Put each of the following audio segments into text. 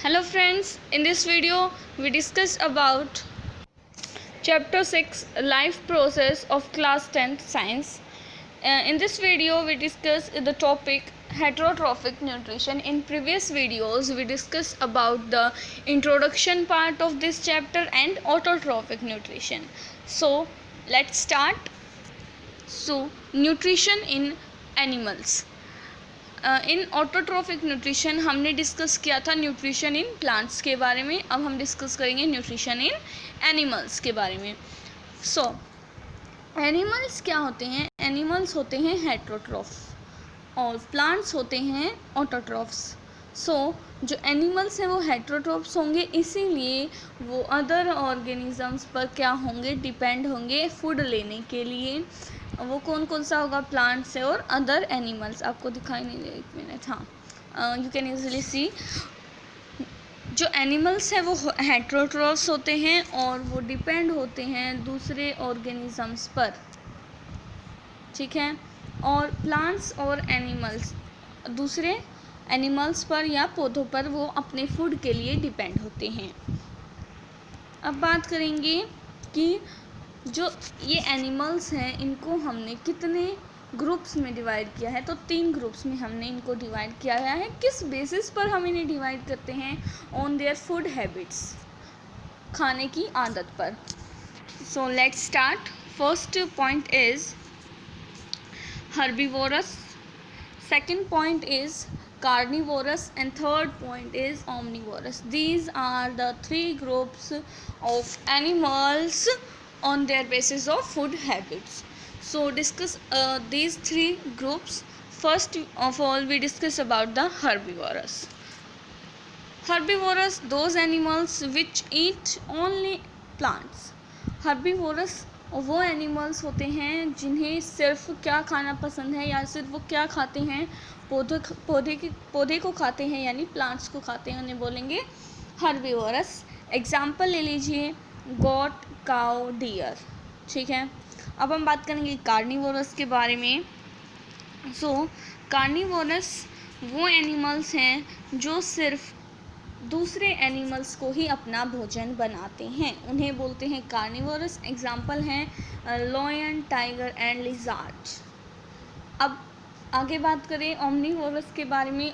Hello friends, in this video we discuss about chapter 6 life process of class 10th science. In this video we discuss the topic heterotrophic nutrition. In previous videos we discussed about the introduction part of this chapter and autotrophic nutrition. So let's start. So nutrition in animals. In autotrophic nutrition हमने discuss किया था nutrition in plants के बारे में. अब हम discuss करेंगे nutrition in animals के बारे में. सो एनिमल्स क्या होते हैं? एनिमल्स होते हैं हेट्रोट्रॉफ और प्लांट्स होते हैं ऑटोट्रॉफ्स. सो जो एनिमल्स हैं वो हेट्रोट्रॉफ्स होंगे, इसीलिए वो अदर ऑर्गेनिजम्स पर क्या होंगे? डिपेंड होंगे फूड लेने के लिए. वो कौन कौन सा होगा? प्लांट से और अदर एनिमल्स. आपको दिखाई नहीं दे, एक मिनट. हाँ, यू कैन इजीली सी. जो एनिमल्स हैं वो हेट्रोट्रॉफ्स होते हैं और वो डिपेंड होते हैं दूसरे ऑर्गेनिजम्स पर, ठीक है. और प्लांट्स और एनिमल्स दूसरे एनिमल्स पर या पौधों पर वो अपने फूड के लिए डिपेंड होते हैं. अब बात करेंगे कि जो ये एनिमल्स हैं इनको हमने कितने ग्रुप्स में डिवाइड किया है. तो 3 ग्रुप्स में हमने इनको डिवाइड किया है. किस बेसिस पर हम इन्हें डिवाइड करते हैं? ऑन देयर फूड हैबिट्स, खाने की आदत पर. So let's start. First point is herbivorous, second point is carnivorous and third point is omnivorous. These are the 3 groups of animals on their basis of food habits. So discuss these 3 groups. First of all we discuss about the herbivorous. Herbivorous, those animals which eat only plants. Herbivorous वो animals होते हैं जिन्हें सिर्फ क्या खाना पसंद है या सिर्फ वो क्या खाते हैं? पौधे को खाते हैं, यानी प्लांट्स को खाते हैं, उन्हें बोलेंगे हर्बीवोरस. एग्जाम्पल ले लीजिए गॉट, काउ, डियर, ठीक है. अब हम बात करेंगे कार्निवोरस के बारे में. सो कार्निवोरस वो एनिमल्स हैं जो सिर्फ दूसरे एनिमल्स को ही अपना भोजन बनाते हैं, उन्हें बोलते हैं कार्निवोरस. एग्जाम्पल हैं लॉयन, टाइगर एंड लिजार्ड. अब आगे बात करें ओमनीवोरस के बारे में.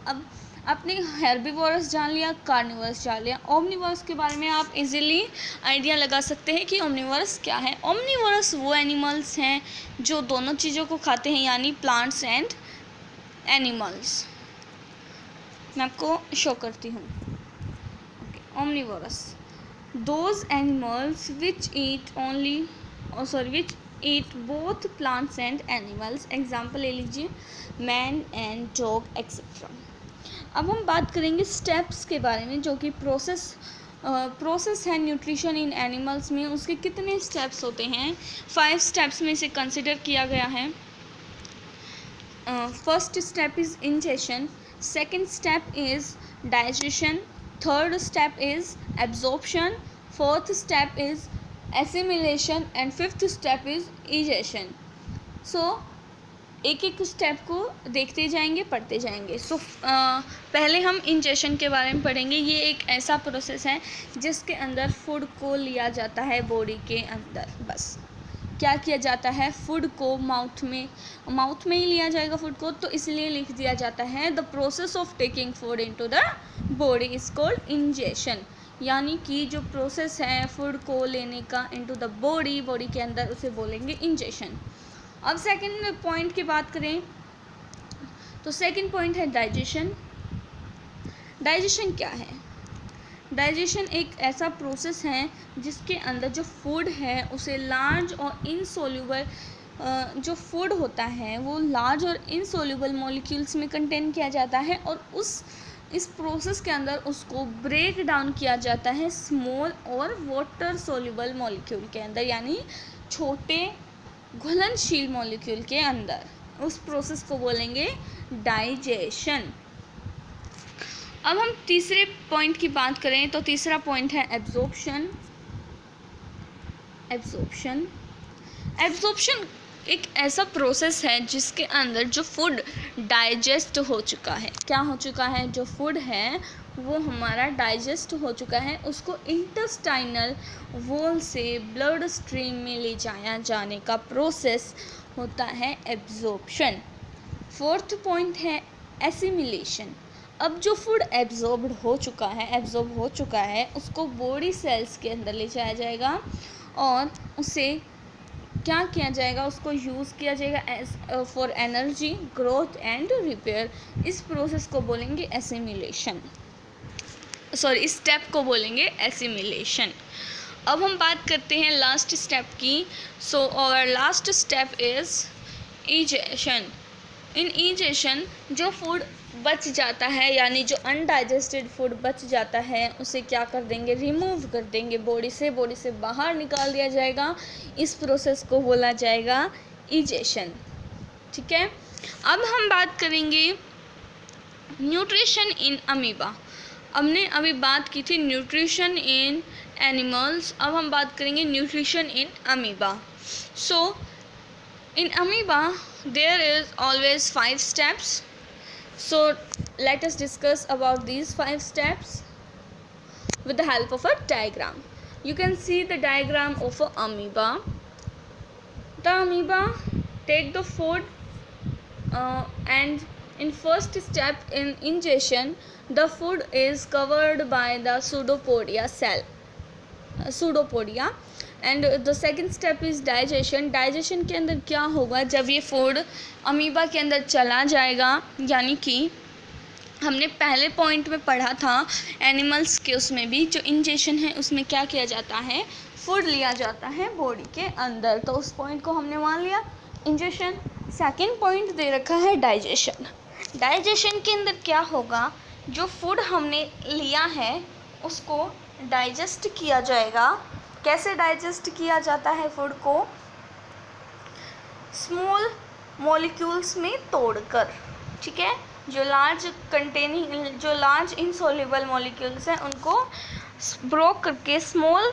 अब आपने हेर्बीवोरस जान लिया, कार्निवोरस जान लिया. ओमनीवोरस के बारे में आप इजीली आइडिया लगा सकते हैं कि ओमनीवोरस क्या है. ओमनीवोरस वो एनिमल्स हैं जो दोनों चीज़ों को खाते हैं, यानी प्लांट्स एंड एनिमल्स. मैं आपको शो करती हूँ. Omnivorous those animals which eat both plants and animals. Example ले लीजिए मैन एंड डॉग एक्सेट्रा. अब हम बात करेंगे स्टेप्स के बारे में, जो कि प्रोसेस है न्यूट्रिशन इन एनिमल्स में. उसके कितने स्टेप्स होते हैं? 5 स्टेप्स में से कंसिडर किया गया है. First step is ingestion, second step is digestion, third step is absorption, fourth step is assimilation and fifth step is egestion. So एक एक स्टेप को देखते जाएंगे, पढ़ते जाएंगे. सो पहले हम इंजेशन के बारे में पढ़ेंगे. ये एक ऐसा प्रोसेस है जिसके अंदर फूड को लिया जाता है बॉडी के अंदर. बस क्या किया जाता है? फूड को माउथ में ही लिया जाएगा फूड को, तो इसलिए लिख दिया जाता है the process of taking food into the body is called ingestion. यानी कि जो प्रोसेस है फूड को लेने का इनटू द बॉडी के अंदर, उसे बोलेंगे इंजेशन. अब सेकंड पॉइंट की बात करें तो सेकंड पॉइंट है डाइजेशन. डाइजेशन क्या है? डाइजेशन एक ऐसा प्रोसेस है जिसके अंदर जो फूड है उसे लार्ज और इनसोल्यूबल जो फूड होता है वो लार्ज और इनसोल्यूबल मॉलिक्यूल्स में कंटेन किया जाता है, और इस प्रोसेस के अंदर उसको ब्रेक डाउन किया जाता है स्मॉल और वाटर सोल्यूबल मॉलिक्यूल के अंदर, यानी छोटे घुलनशील मॉलिक्यूल के अंदर. उस प्रोसेस को बोलेंगे डाइजेशन. अब हम तीसरे पॉइंट की बात करें तो तीसरा पॉइंट है एब्जॉर्प्शन. एक ऐसा प्रोसेस है जिसके अंदर जो फूड डाइजेस्ट हो चुका है, क्या हो चुका है, जो फूड है वो हमारा डाइजेस्ट हो चुका है, उसको इंटेस्टाइनल वॉल से ब्लड स्ट्रीम में ले जाया जाने का प्रोसेस होता है एब्जॉर्प्शन। फोर्थ पॉइंट है एसिमिलेशन। अब जो फूड एब्जॉर्ब हो चुका है उसको बॉडी सेल्स के अंदर ले जाया जाएगा और उसे क्या किया जाएगा, उसको यूज़ किया जाएगा as for energy, growth and repair. इस प्रोसेस को बोलेंगे एसिमिलेशन, इस स्टेप को बोलेंगे एसिमिलेशन। अब हम बात करते हैं लास्ट स्टेप की। So our last step is egestion. In egestion जो फूड बच जाता है, यानी जो अनडाइजेस्टेड फूड बच जाता है, उसे क्या कर देंगे, रिमूव कर देंगे बॉडी से बाहर निकाल दिया जाएगा। इस प्रोसेस को बोला जाएगा इजेशन। ठीक है, अब हम बात करेंगे न्यूट्रिशन इन अमीबा। हमने अभी बात की थी न्यूट्रिशन इन एनिमल्स, अब हम बात करेंगे nutrition in amoeba. So in amoeba there is always 5 steps, so let us discuss about these 5 steps with the help of a diagram. You can see the diagram of a amoeba. The amoeba take the food and in first step in ingestion the food is covered by the pseudopodia cell, pseudopodia, and the second step is digestion. Digestion के अंदर क्या होगा, जब ये food amoeba के अंदर चला जाएगा, यानी कि हमने पहले पॉइंट में पढ़ा था एनिमल्स के, उसमें भी जो इंजेशन है उसमें क्या किया जाता है, फूड लिया जाता है बॉडी के अंदर, तो उस पॉइंट को हमने मान लिया इंजेशन। सेकेंड पॉइंट दे रखा है डाइजेशन। डाइजेशन के अंदर क्या होगा, जो फूड हमने लिया है उसको डाइजेस्ट किया जाएगा। कैसे डाइजेस्ट किया जाता है फूड को, स्मॉल मॉलिक्यूल्स में तोड़कर। ठीक है, जो लार्ज इनसॉल्युबल मॉलिक्यूल्स हैं उनको ब्रोक करके स्मॉल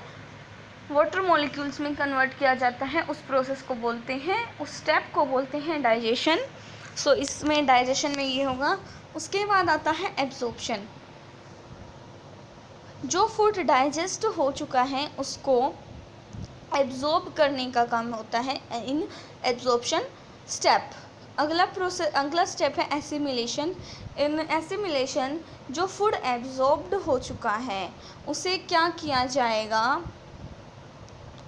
वाटर मॉलिक्यूल्स में कन्वर्ट किया जाता है। उस प्रोसेस को बोलते हैं, उस स्टेप को बोलते हैं डाइजेशन। सो इसमें डाइजेशन में ये होगा। उसके बाद आता है एब्जॉर्प्शन। जो फूड डाइजेस्ट हो चुका है उसको एब्जॉर्ब करने का काम होता है इन एब्जॉर्प्शन स्टेप। अगला स्टेप है एसिमिलेशन। इन एसिमिलेशन जो फूड एब्जॉर्ब्ड हो चुका है उसे क्या किया जाएगा,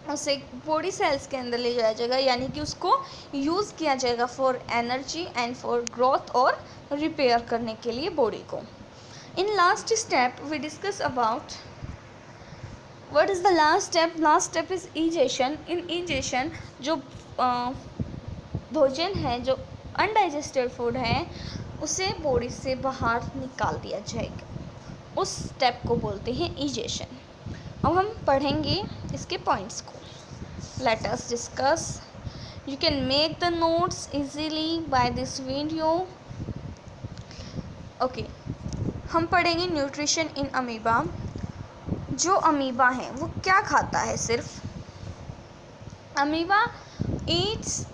उसे बॉडी सेल्स के अंदर ले जाया जाएगा, यानी कि उसको यूज़ किया जाएगा for energy and for growth और रिपेयर करने के लिए बॉडी को। In last step we discuss about what is the last step. Last step is egestion. In egestion जो भोजन है, जो अनडाइजेस्टेड फूड है, उसे बॉडी से बाहर निकाल दिया जाएगा। उस स्टेप को बोलते हैं egestion। अब हम पढ़ेंगे इसके पॉइंट्स को। Let us discuss. You can make the notes easily by this video. Okay. हम पढ़ेंगे न्यूट्रिशन इन अमीबा। जो अमीबा है वो क्या खाता है, सिर्फ अमीबा ईट्स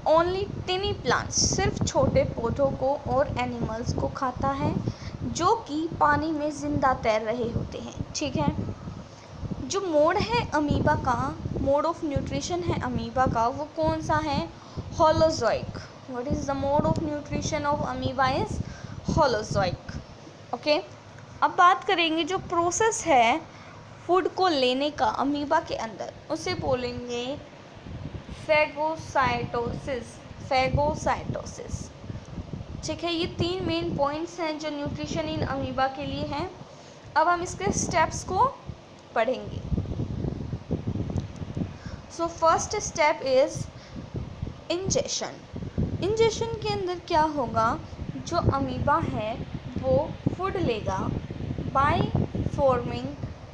ओनली टिनी प्लांट्स, सिर्फ छोटे पौधों को और एनिमल्स को खाता है जो कि पानी में ज़िंदा तैर रहे होते हैं। ठीक है, जो मोड है अमीबा का, मोड ऑफ न्यूट्रिशन है अमीबा का, वो कौन सा है, holozoic. What is the mode of nutrition of amoeba is holozoic. Okay, अब बात करेंगे जो प्रोसेस है फूड को लेने का अमीबा के अंदर, उसे बोलेंगे फैगोसाइटोसिस। ठीक है, ये 3 मेन पॉइंट्स हैं जो न्यूट्रिशन इन अमीबा के लिए हैं। अब हम इसके स्टेप्स को पढ़ेंगे। So first step is ingestion. Ingestion के अंदर क्या होगा, जो अमीबा है वो फूड लेगा by forming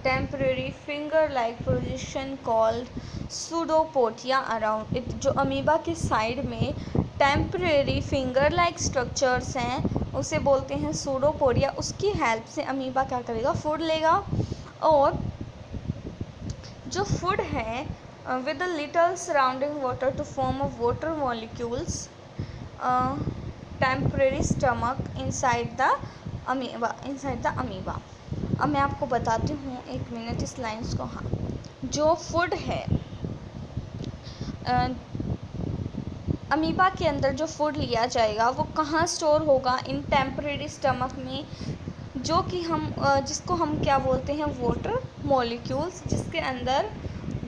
temporary finger like projection called pseudopodia around it. जो अमीबा के साइड में टेम्परेरी फिंगर लाइक स्ट्रक्चर्स हैं उसे बोलते हैं सूडोपोडिया। उसकी हेल्प से अमीबा क्या करेगा, फूड लेगा, और जो फूड है with a little surrounding water to form of water molecules, temporary stomach inside the amoeba. अब मैं आपको बताती हूँ, एक मिनट इस लाइन्स को। हाँ, जो फूड है, अमीबा के अंदर जो फूड लिया जाएगा वो कहाँ स्टोर होगा? इन टेम्परेरी स्टमक में, जो कि जिसको हम क्या बोलते हैं? वाटर मॉलिक्यूल्स, जिसके अंदर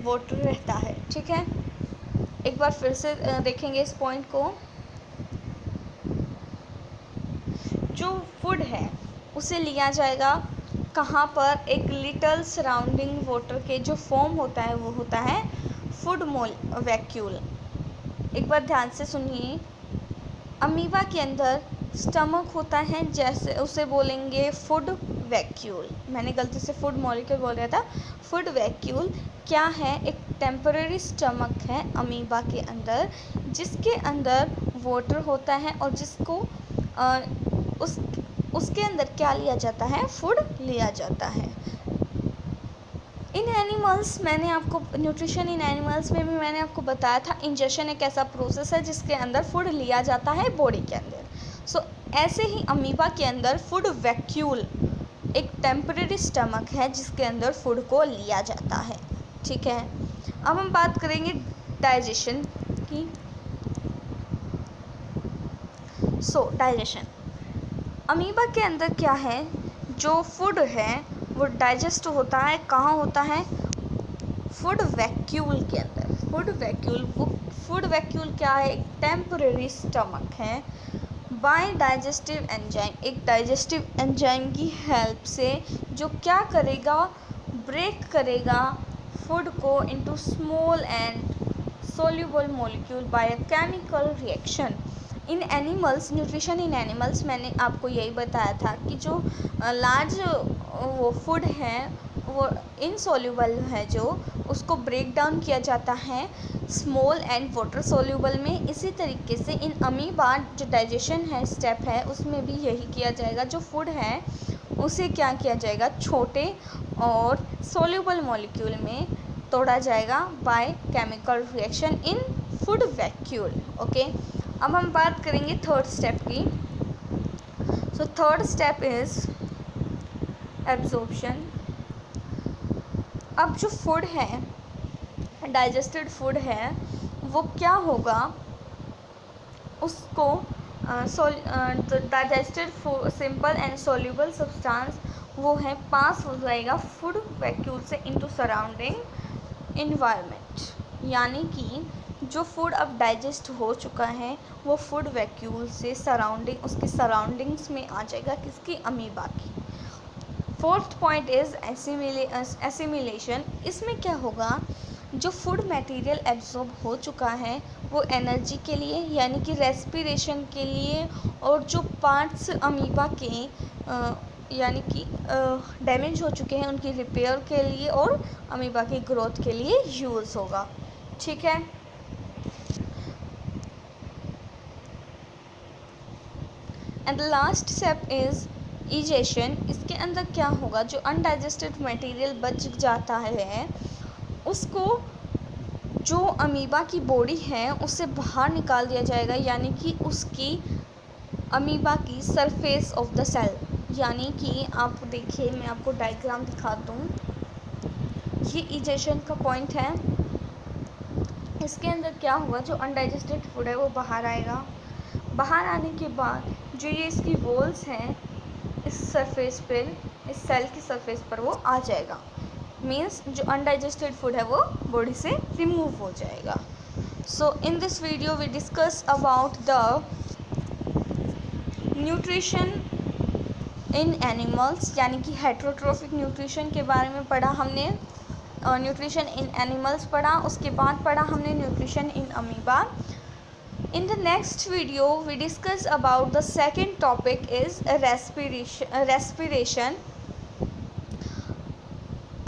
वाटर रहता है। ठीक है, एक बार फिर से देखेंगे इस पॉइंट को। जो फूड है उसे लिया जाएगा कहाँ पर? एक लिटल सराउंडिंग वाटर के जो फॉर्म होता है वो होता है फूड वैक्यूल। एक बार ध्यान से सुनिए, अमीबा के अंदर स्टमक होता है, जैसे उसे बोलेंगे फूड वैक्यूल। मैंने गलती से फूड मॉलिक्यूल बोल रहा था। फूड वैक्यूल क्या है? एक टेम्पररी स्टमक है अमीबा के अंदर, जिसके अंदर वाटर होता है और जिसको उसके अंदर क्या लिया जाता है? फूड लिया जाता है। इन एनिमल्स, मैंने आपको न्यूट्रिशन इन एनिमल्स में भी मैंने आपको बताया था, इंजेक्शन एक ऐसा प्रोसेस है जिसके अंदर फूड लिया जाता है बॉडी के अंदर। सो ऐसे ही अमीबा के अंदर फूड वैक्यूल एक टेम्परेरी स्टमक है जिसके अंदर फूड को लिया जाता है। ठीक है, अब हम बात करेंगे डाइजेशन की। डाइजेशन, अमीबा के अंदर क्या है? जो फूड है वो डाइजेस्ट होता है, कहाँ होता है? फूड वैक्यूल के अंदर। फूड वैक्यूल क्या है? एक टेम्परेरी स्टमक है बाय डाइजेस्टिव एंजाइम, एक डाइजेस्टिव एंजाइम की हेल्प से, जो क्या करेगा? ब्रेक करेगा फूड को into small and soluble molecule by a chemical reaction. In animals, nutrition in animals, मैंने आपको यही बताया था कि जो लार्ज वो फूड है वो इनसोल्यूबल है, जो उसको ब्रेक डाउन किया जाता है स्मॉल एंड वाटर सोल्यूबल में। इसी तरीके से इन अमीबा जो डाइजेशन है स्टेप है, उसमें भी यही किया जाएगा। जो फूड है उसे क्या किया जाएगा? छोटे और सोल्यूबल मॉलिक्यूल में तोड़ा जाएगा by chemical reaction in food vacuole. Okay, अब हम बात करेंगे थर्ड स्टेप की। Third step is absorption. अब जो फूड है, डाइजेस्टेड फूड है, वो क्या होगा? उसको digested simple and soluble substance वो है पास हो जाएगा फूड वैक्यूल से इनटू सराउंडिंग इन्वायरमेंट। यानी कि जो फूड अब डाइजेस्ट हो चुका है वो फूड वैक्यूल से उसकी सराउंडिंग्स में आ जाएगा, किसकी? अमीबा की। Fourth point is assimilation. इसमें क्या होगा? जो फूड मटेरियल एब्जॉर्ब हो चुका है वो एनर्जी के लिए, यानी कि रेस्पिरेशन के लिए, और जो पार्ट्स अमीबा के यानी कि डैमेज हो चुके हैं उनकी रिपेयर के लिए और अमीबा की ग्रोथ के लिए यूज़ होगा। ठीक है, and the last step is egestion. इसके अंदर क्या होगा? जो अनडाइजेस्टेड मटेरियल बच जाता है उसको जो अमीबा की बॉडी है उससे बाहर निकाल दिया जाएगा, यानी कि उसकी अमीबा की सरफेस ऑफ द सेल। यानी कि आप देखिए, मैं आपको डायग्राम दिखाता हूँ। ये इजेशन का पॉइंट है। इसके अंदर क्या होगा? जो अनडाइजेस्टेड फूड है वो बाहर आएगा। बाहर आने के बाद जो ये इसकी वॉल्स हैं, इस सरफेस पर, इस सेल की सरफेस पर वो आ जाएगा। मीन्स जो अनडाइजेस्टेड फूड है वो बॉडी से रिमूव हो जाएगा। So in this video we discuss about the nutrition in animals, यानी कि हेट्रोट्रोफिक न्यूट्रिशन के बारे में पढ़ा हमने। न्यूट्रिशन इन एनिमल्स पढ़ा, उसके बाद पढ़ा हमने nutrition in amoeba. In the next video we discuss about the second topic is respiration.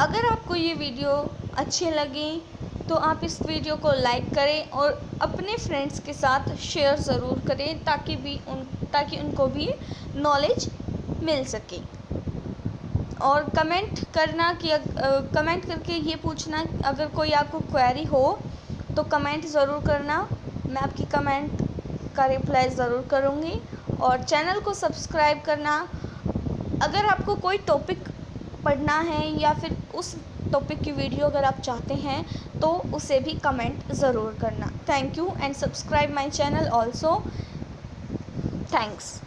अगर आपको ये वीडियो अच्छी लगी तो आप इस वीडियो को लाइक करें और अपने फ्रेंड्स के साथ शेयर ज़रूर करें, ताकि उनको भी नॉलेज मिल सके। और कमेंट करना कि कमेंट करके ये पूछना अगर कोई आपको क्वेरी हो तो कमेंट ज़रूर करना, मैं आपकी कमेंट का रिप्लाई ज़रूर करूँगी। और चैनल को सब्सक्राइब करना। अगर आपको कोई टॉपिक पढ़ना है या फिर उस टॉपिक की वीडियो अगर आप चाहते हैं तो उसे भी कमेंट ज़रूर करना। Thank you and subscribe my channel also. Thanks.